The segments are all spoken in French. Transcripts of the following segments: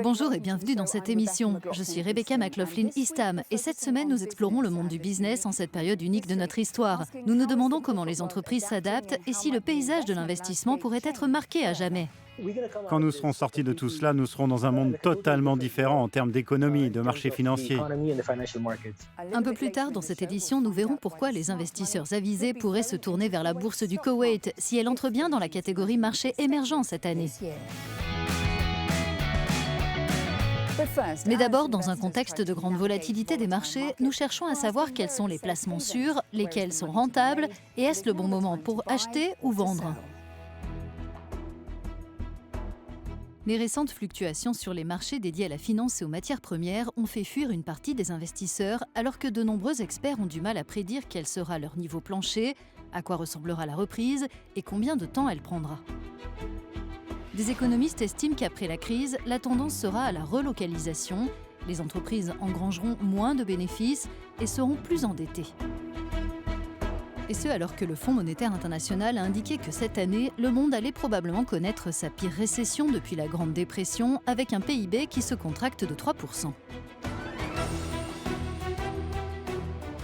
Bonjour et bienvenue dans cette émission. Je suis Rebecca McLaughlin-Eastham et cette semaine nous explorons le monde du business en cette période unique de notre histoire. Nous nous demandons comment les entreprises s'adaptent et si le paysage de l'investissement pourrait être marqué à jamais. Quand nous serons sortis de tout cela, nous serons dans un monde totalement différent en termes d'économie et de marché financier. Un peu plus tard dans cette édition, nous verrons pourquoi les investisseurs avisés pourraient se tourner vers la bourse du Koweït si elle entre bien dans la catégorie marché émergent cette année. Mais d'abord, dans un contexte de grande volatilité des marchés, nous cherchons à savoir quels sont les placements sûrs, lesquels sont rentables et est-ce le bon moment pour acheter ou vendre. Les récentes fluctuations sur les marchés dédiés à la finance et aux matières premières ont fait fuir une partie des investisseurs, alors que de nombreux experts ont du mal à prédire quel sera leur niveau plancher, à quoi ressemblera la reprise et combien de temps elle prendra. Des économistes estiment qu'après la crise, la tendance sera à la relocalisation. Les entreprises engrangeront moins de bénéfices et seront plus endettées. Et ce, alors que le Fonds monétaire international a indiqué que cette année, le monde allait probablement connaître sa pire récession depuis la Grande Dépression, avec un PIB qui se contracte de 3%.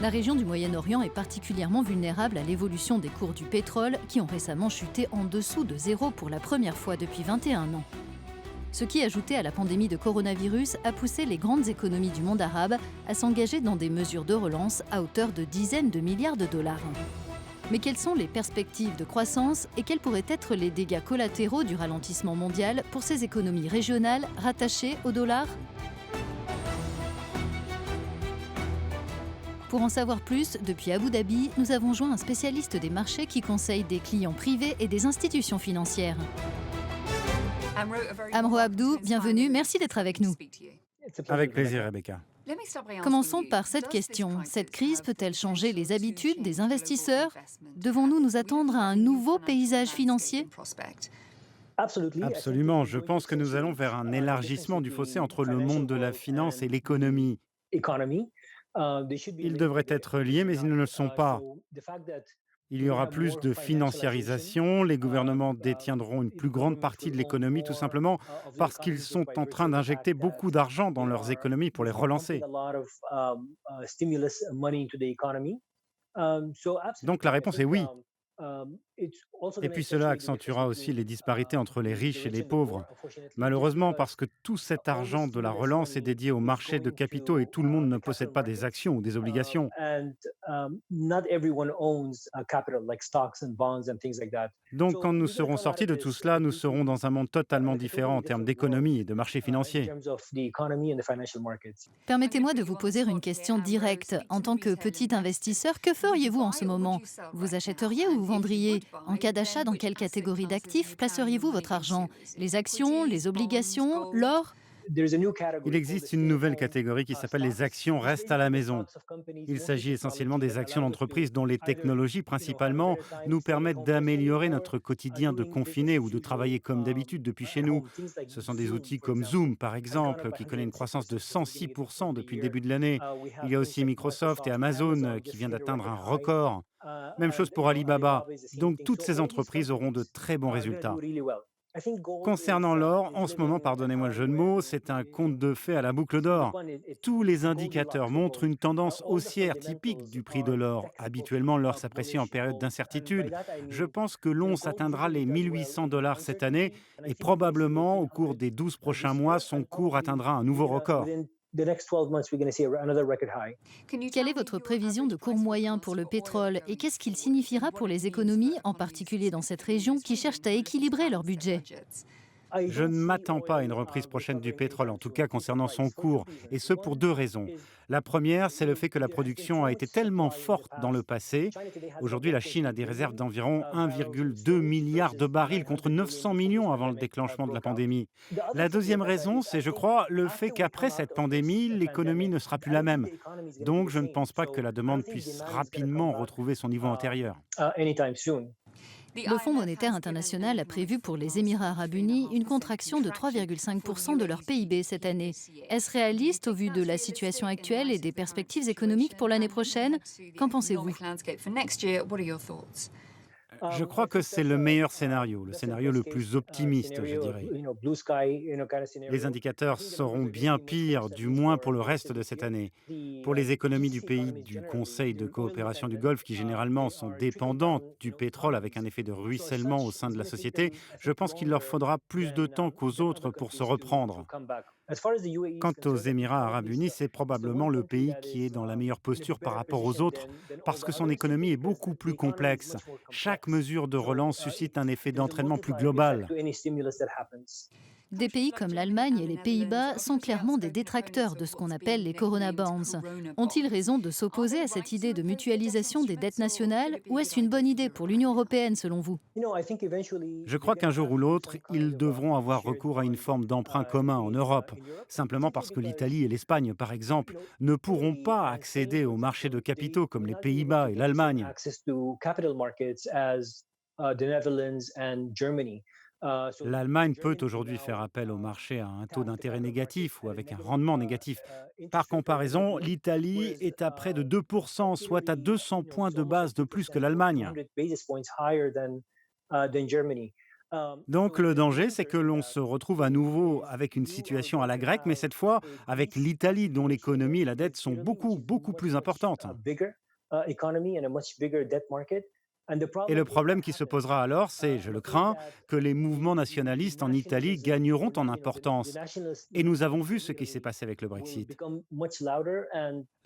La région du Moyen-Orient est particulièrement vulnérable à l'évolution des cours du pétrole, qui ont récemment chuté en dessous de zéro pour la première fois depuis 21 ans. Ce qui, ajouté à la pandémie de coronavirus, a poussé les grandes économies du monde arabe à s'engager dans des mesures de relance à hauteur de dizaines de milliards de dollars. Mais quelles sont les perspectives de croissance et quels pourraient être les dégâts collatéraux du ralentissement mondial pour ces économies régionales rattachées au dollar ? Pour en savoir plus, depuis Abu Dhabi, nous avons joint un spécialiste des marchés qui conseille des clients privés et des institutions financières. Amro Abdou, bienvenue, merci d'être avec nous. Avec plaisir, Rebecca. Commençons par cette question. Cette crise peut-elle changer les habitudes des investisseurs ? Devons-nous nous attendre à un nouveau paysage financier ? Absolument. Je pense que nous allons vers un élargissement du fossé entre le monde de la finance et l'économie. Ils devraient être liés, mais ils ne le sont pas. Il y aura plus de financiarisation, les gouvernements détiendront une plus grande partie de l'économie tout simplement parce qu'ils sont en train d'injecter beaucoup d'argent dans leurs économies pour les relancer. Donc la réponse est oui. Et puis cela accentuera aussi les disparités entre les riches et les pauvres. Malheureusement, parce que tout cet argent de la relance est dédié au marché de capitaux et tout le monde ne possède pas des actions ou des obligations. Donc quand nous serons sortis de tout cela, nous serons dans un monde totalement différent en termes d'économie et de marché financier. Permettez-moi de vous poser une question directe. En tant que petit investisseur, que feriez-vous en ce moment ? Vous achèteriez ou vendriez ? En cas d'achat, dans quelle catégorie d'actifs placeriez-vous votre argent ? Les actions, les obligations, l'or ? Il existe une nouvelle catégorie qui s'appelle les actions restent à la maison. Il s'agit essentiellement des actions d'entreprise dont les technologies principalement nous permettent d'améliorer notre quotidien de confiné ou de travailler comme d'habitude depuis chez nous. Ce sont des outils comme Zoom par exemple qui connaît une croissance de 106% depuis le début de l'année. Il y a aussi Microsoft et Amazon qui vient d'atteindre un record. Même chose pour Alibaba. Donc toutes ces entreprises auront de très bons résultats. Concernant l'or, en ce moment, pardonnez-moi le jeu de mots, c'est un conte de fées à la boucle d'or. Tous les indicateurs montrent une tendance haussière typique du prix de l'or. Habituellement, l'or s'apprécie en période d'incertitude. Je pense que l'once atteindra les 1800 dollars cette année et probablement au cours des 12 prochains mois, son cours atteindra un nouveau record. Quelle est votre prévision de cours moyen pour le pétrole et qu'est-ce qu'il signifiera pour les économies, en particulier dans cette région, qui cherchent à équilibrer leur budget ? Je ne m'attends pas à une reprise prochaine du pétrole, en tout cas concernant son cours, et ce pour deux raisons. La première, c'est le fait que la production a été tellement forte dans le passé. Aujourd'hui, la Chine a des réserves d'environ 1,2 milliard de barils contre 900 millions avant le déclenchement de la pandémie. La deuxième raison, c'est, je crois, le fait qu'après cette pandémie, l'économie ne sera plus la même. Donc, je ne pense pas que la demande puisse rapidement retrouver son niveau antérieur. Le Fonds monétaire international a prévu pour les Émirats arabes unis une contraction de 3,5% de leur PIB cette année. Est-ce réaliste au vu de la situation actuelle et des perspectives économiques pour l'année prochaine ? Qu'en pensez-vous ? Je crois que c'est le meilleur scénario, le scénario le plus optimiste, je dirais. Les indicateurs seront bien pires, du moins pour le reste de cette année. Pour les économies du pays du Conseil de coopération du Golfe, qui généralement sont dépendantes du pétrole avec un effet de ruissellement au sein de la société, je pense qu'il leur faudra plus de temps qu'aux autres pour se reprendre. Quant aux Émirats arabes unis, c'est probablement le pays qui est dans la meilleure posture par rapport aux autres parce que son économie est beaucoup plus complexe. Chaque mesure de relance suscite un effet d'entraînement plus global. Des pays comme l'Allemagne et les Pays-Bas sont clairement des détracteurs de ce qu'on appelle les Corona Bonds. Ont-ils raison de s'opposer à cette idée de mutualisation des dettes nationales ou est-ce une bonne idée pour l'Union européenne selon vous? Je crois qu'un jour ou l'autre, ils devront avoir recours à une forme d'emprunt commun en Europe, simplement parce que l'Italie et l'Espagne, par exemple, ne pourront pas accéder aux marchés de capitaux comme les Pays-Bas et l'Allemagne. L'Allemagne peut aujourd'hui faire appel au marché à un taux d'intérêt négatif ou avec un rendement négatif. Par comparaison, l'Italie est à près de 2%, soit à 200 points de base de plus que l'Allemagne. Donc le danger, c'est que l'on se retrouve à nouveau avec une situation à la grecque, mais cette fois avec l'Italie dont l'économie et la dette sont beaucoup, beaucoup plus importantes. Et le problème qui se posera alors, c'est, je le crains, que les mouvements nationalistes en Italie gagneront en importance. Et nous avons vu ce qui s'est passé avec le Brexit.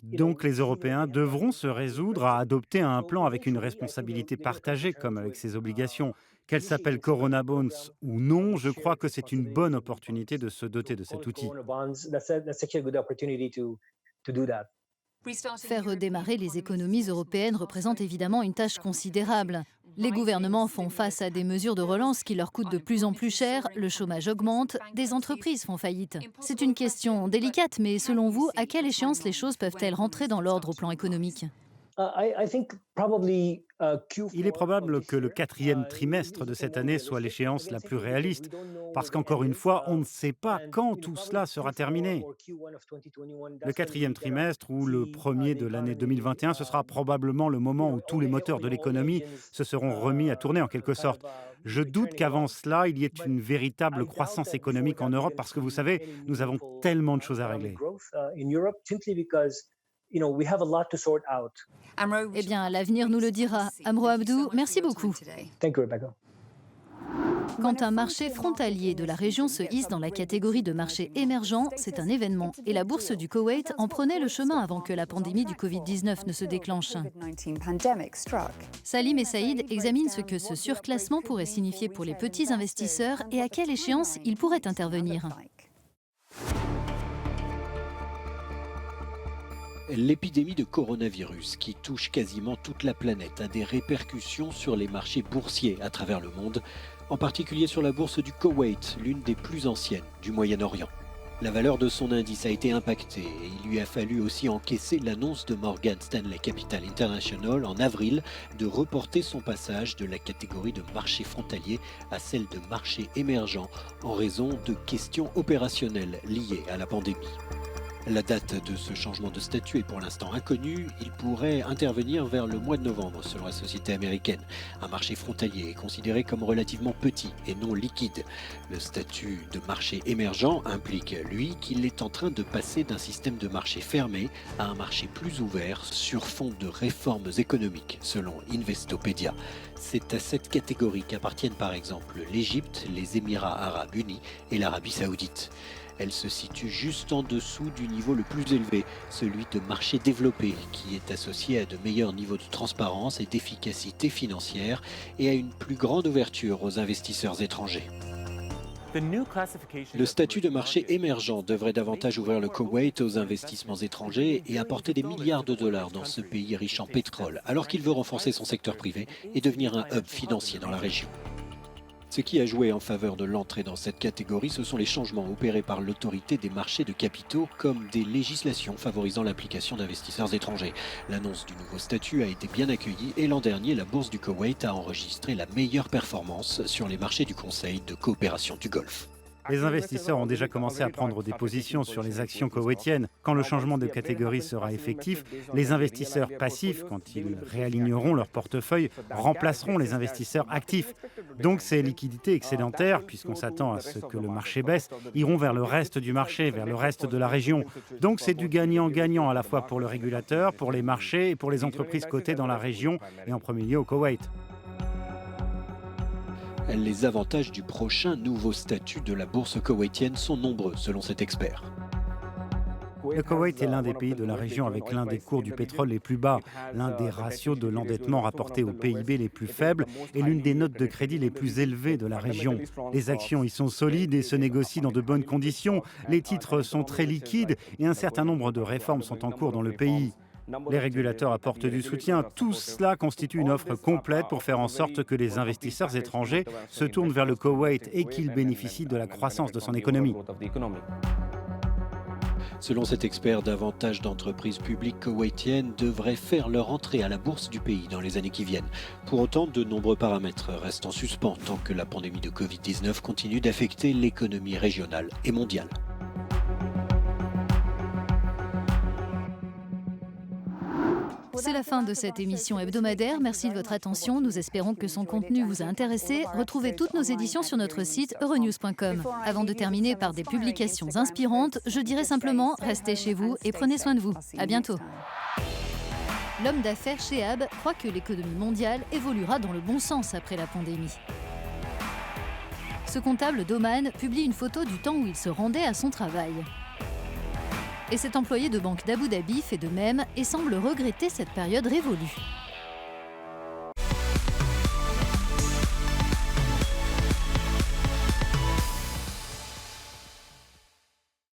Donc les Européens devront se résoudre à adopter un plan avec une responsabilité partagée, comme avec ses obligations. Qu'elles s'appellent Corona Bonds ou non, je crois que c'est une bonne opportunité de se doter de cet outil. Faire redémarrer les économies européennes représente évidemment une tâche considérable. Les gouvernements font face à des mesures de relance qui leur coûtent de plus en plus cher, le chômage augmente, des entreprises font faillite. C'est une question délicate, mais selon vous, à quelle échéance les choses peuvent-elles rentrer dans l'ordre au plan économique? Il est probable que le quatrième trimestre de cette année soit l'échéance la plus réaliste, parce qu'encore une fois, on ne sait pas quand tout cela sera terminé. Le quatrième trimestre ou le premier de l'année 2021, ce sera probablement le moment où tous les moteurs de l'économie se seront remis à tourner en quelque sorte. Je doute qu'avant cela, il y ait une véritable croissance économique en Europe parce que vous savez, nous avons tellement de choses à régler. Eh bien, l'avenir nous le dira. Amro Abdou, merci beaucoup. Quand un marché frontalier de la région se hisse dans la catégorie de marché émergent, c'est un événement. Et la bourse du Koweït en prenait le chemin avant que la pandémie du Covid-19 ne se déclenche. Salim et Saïd examinent ce que ce surclassement pourrait signifier pour les petits investisseurs et à quelle échéance il pourrait intervenir. L'épidémie de coronavirus qui touche quasiment toute la planète a des répercussions sur les marchés boursiers à travers le monde, en particulier sur la bourse du Koweït, l'une des plus anciennes du Moyen-Orient. La valeur de son indice a été impactée et il lui a fallu aussi encaisser l'annonce de Morgan Stanley Capital International en avril de reporter son passage de la catégorie de marché frontalier à celle de marché émergent en raison de questions opérationnelles liées à la pandémie. La date de ce changement de statut est pour l'instant inconnue. Il pourrait intervenir vers le mois de novembre selon la société américaine. Un marché frontalier est considéré comme relativement petit et non liquide. Le statut de marché émergent implique, lui, qu'il est en train de passer d'un système de marché fermé à un marché plus ouvert sur fond de réformes économiques, selon Investopedia. C'est à cette catégorie qu'appartiennent par exemple l'Égypte, les Émirats arabes unis et l'Arabie saoudite. Elle se situe juste en dessous du niveau le plus élevé, celui de marché développé, qui est associé à de meilleurs niveaux de transparence et d'efficacité financière et à une plus grande ouverture aux investisseurs étrangers. Le statut de marché émergent devrait davantage ouvrir le Koweït aux investissements étrangers et apporter des milliards de dollars dans ce pays riche en pétrole, alors qu'il veut renforcer son secteur privé et devenir un hub financier dans la région. Ce qui a joué en faveur de l'entrée dans cette catégorie, ce sont les changements opérés par l'autorité des marchés de capitaux, comme des législations favorisant l'application d'investisseurs étrangers. L'annonce du nouveau statut a été bien accueillie et l'an dernier, la bourse du Koweït a enregistré la meilleure performance sur les marchés du Conseil de coopération du Golfe. Les investisseurs ont déjà commencé à prendre des positions sur les actions koweïtiennes. Quand le changement de catégorie sera effectif, les investisseurs passifs, quand ils réaligneront leur portefeuille, remplaceront les investisseurs actifs. Donc ces liquidités excédentaires, puisqu'on s'attend à ce que le marché baisse, iront vers le reste du marché, vers le reste de la région. Donc c'est du gagnant-gagnant à la fois pour le régulateur, pour les marchés et pour les entreprises cotées dans la région et en premier lieu au Koweït. Les avantages du prochain nouveau statut de la bourse koweïtienne sont nombreux, selon cet expert. Le Koweït est l'un des pays de la région avec l'un des cours du pétrole les plus bas, l'un des ratios de l'endettement rapporté au PIB les plus faibles et l'une des notes de crédit les plus élevées de la région. Les actions y sont solides et se négocient dans de bonnes conditions, les titres sont très liquides et un certain nombre de réformes sont en cours dans le pays. Les régulateurs apportent du soutien. Tout cela constitue une offre complète pour faire en sorte que les investisseurs étrangers se tournent vers le Koweït et qu'ils bénéficient de la croissance de son économie. Selon cet expert, davantage d'entreprises publiques koweïtiennes devraient faire leur entrée à la bourse du pays dans les années qui viennent. Pour autant, de nombreux paramètres restent en suspens tant que la pandémie de Covid-19 continue d'affecter l'économie régionale et mondiale. C'est la fin de cette émission hebdomadaire. Merci de votre attention. Nous espérons que son contenu vous a intéressé. Retrouvez toutes nos éditions sur notre site euronews.com. Avant de terminer par des publications inspirantes, je dirais simplement restez chez vous et prenez soin de vous. À bientôt. L'homme d'affaires Shehab croit que l'économie mondiale évoluera dans le bon sens après la pandémie. Ce comptable d'Oman publie une photo du temps où il se rendait à son travail. Et cet employé de banque d'Abu Dhabi fait de même et semble regretter cette période révolue.